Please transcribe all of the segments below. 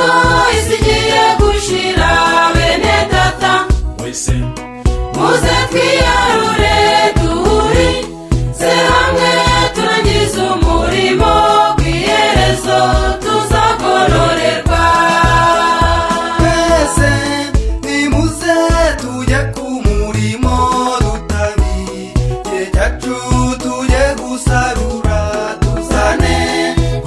amaso isigiye gushira bene data wese muze twiyarure duhuri se hamwe turangize umurimo w'iherezo tuzagororerwa twese nimuze tujye ku murimo dutangiye cyacu tujye gusarura tuzane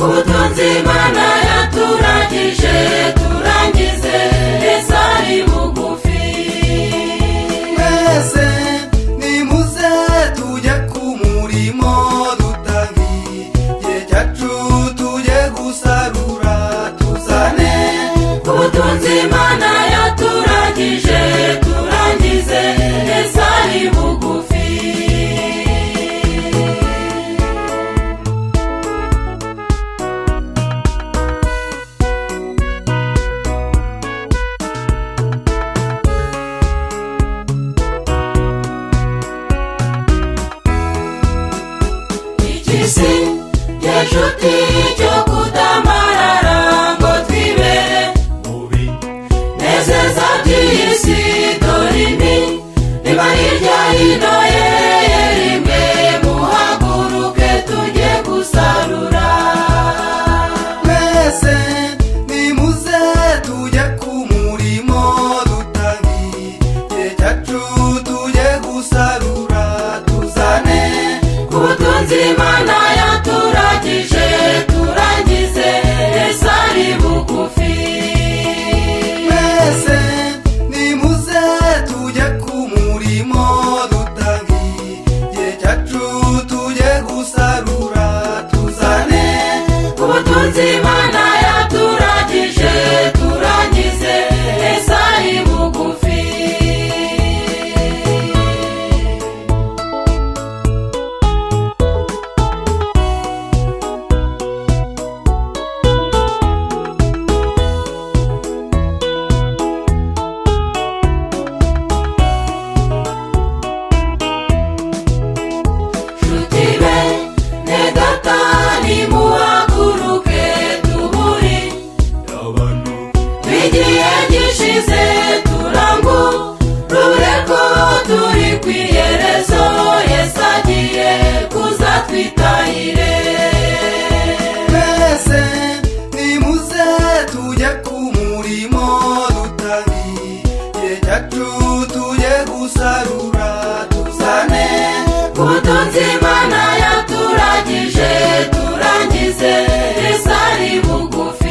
ubutunzi Imana yaturagije turangize Yesu ari bugufi twese nimuze tujye ku murimo dutangiye cyacu tujye gusarura tuzane ubutunzi Imana yaturagije turangize Yesu ari bugufi ikisi y'inshuti cyo kudamarara ngo twibere mubi nezeza by'isi dore imi riba hirya hino ye rimwe muhaguruke tujye gusarura twese nimuze tujye ku murimo dutangiye cyacu tujye gusarura tuzane ubutunzi Imana yaturagije turangize Yesu ari bugufi twese nimuze tujye ku murimo dutangiye cyacu tujye gusarura tuzane ubutunzi Imana yaturagije turangize Yesu ari bugufi nshuti bene data nimuhaguruke tuburi abantu igihe gishize turangurure ko turi ku iherezo Yesu agiye kuza twitahire twese nimuze tujye ku murimo dutangiye cyacu tujye gusarura tuzane ubutunzi Imana yaturagije turangize Yesu ari bugufi